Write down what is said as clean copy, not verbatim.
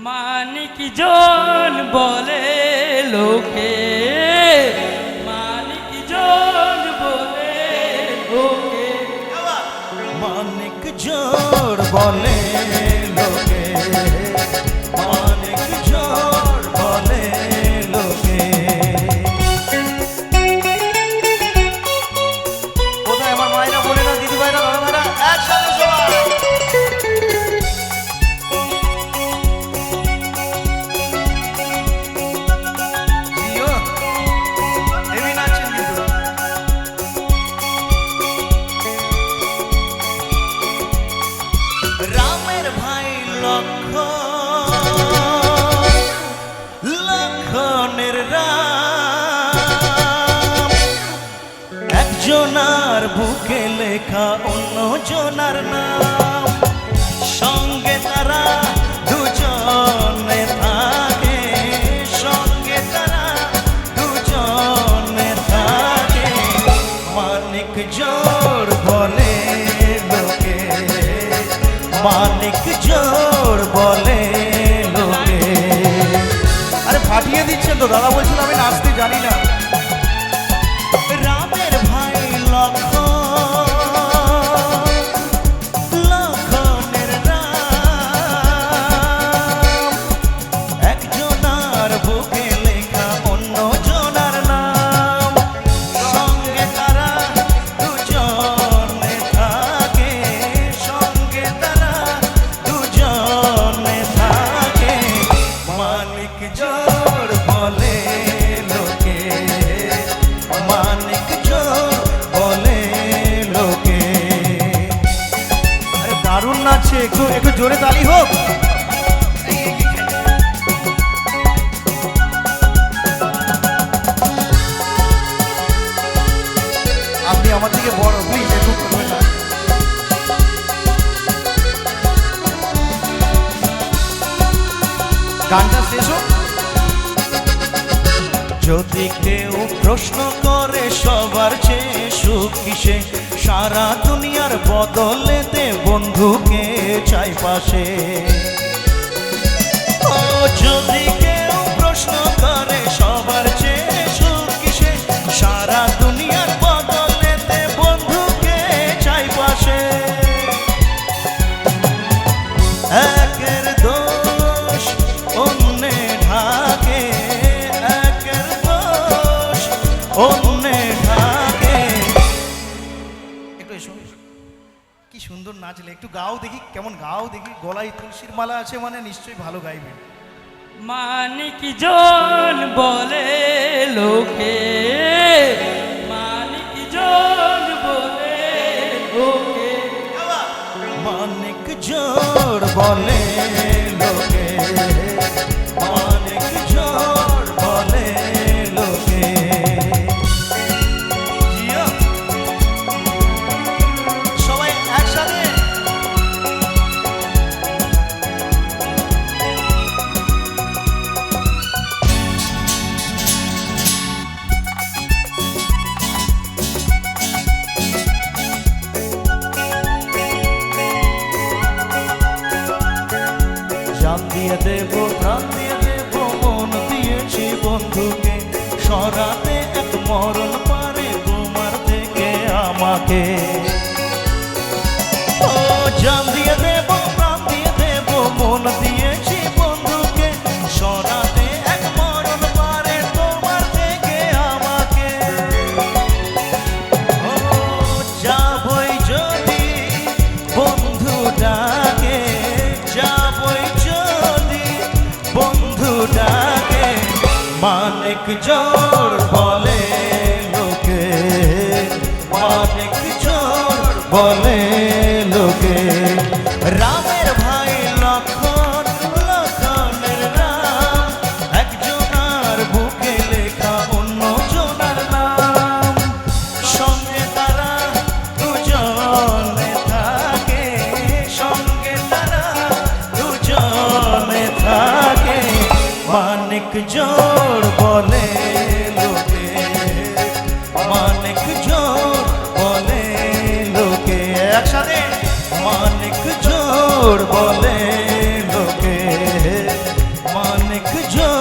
মানিক জন বলে লোকে, মানিক জন বলে লোকে, মানিক জোর বলে লোকে, মানিক জোর বলে লোকে। কোথায় আমার মায়েরা বোনেরা দিদি ভাইরা দাদা ভাইরা একসাথে সবাই রামের ভাই লক্ষণের রাম, একজনার বুকে লেখা অন্য জনার নাম, সঙ্গে তারা দুজনে থাকে, সঙ্গে তারা দুজনে থাকে, মানিক জোর বলে লোকে, মানিক জোর বলে লোকে। আরে ফাটিয়ে দিচ্ছেন তো দাদা, বলছিল আমি নাচতে জানি না। রামের ভাই লক্ষণের রাম, একজনার বুকে লেখা অন্য জনার নাম, সঙ্গে তারা দুজনে থাকে, সঙ্গে তারা দুজনে থাকে, মানিক জোর বলে লোকে, মানিক জোর বলে লোকে। আরে দারুণ নাচছে, একটু একটু জোরে তালি হোক। আপনি আমার থেকে বড়, প্লিজ একটু করবেন না। গানটা শেষ হোক। যদি কেউ প্রশ্ন করে সবার চেয়ে সুখ কিসে, সারা দুনিয়ার বদলেতে বন্ধুকে চাই পাশে। ও যদি কেউ প্রশ্ন করে সবার চেয়ে সুখ কিসে, সারা দুনিয়ার বদলেতে বন্ধুকে চাই পাশে। একের দোষ অন্যে ঢাকে, একের দোষ অন্যে ঢাকে। একটু এসো, কি সুন্দর নাচলে, একটু গাও দেখি, কেমন গাও দেখি। গলায় তুলসীর মালা আছে মানে নিশ্চয়ই ভালো গাইবে। মানিক জন বলে লোকে, মানিক জন বলে লোকে, মানিক জোর বলে লোকে, মানিক জোর বলে লোকে। জিয়া, সবাই একসাথে। জান দিয়ে দেব, প্রাণ দিয়ে দেব, মন দিয়েছি বন্ধুকে, সরাতে এক মরণ পারে তোমার থেকে আমাকে। ও জান দিয়ে দেব, প্রাণ দিয়ে দেব, মন দিয়েছি বন্ধুকে, সরাতে এক মরণ পারে তোমার থেকে আমাকে। ও যাবই যদি বন্ধু ডাকে, যাবই যদি বন্ধু ডাকে, মানিক জোর বলে লোকে, মানিক জোর বলে লোকে। রামের ভাই লক্ষণের রাম, একজনার বুকে লেখা অন্য জনার নাম, সঙ্গে তারা দুজনে থাকে, সঙ্গে তারা দুজনে থাকে, মানিক জোর বলে লোকে, মানিক জোর বলে লোকে। একসাথে মানিক জোর বলে লোকে। মানিক জন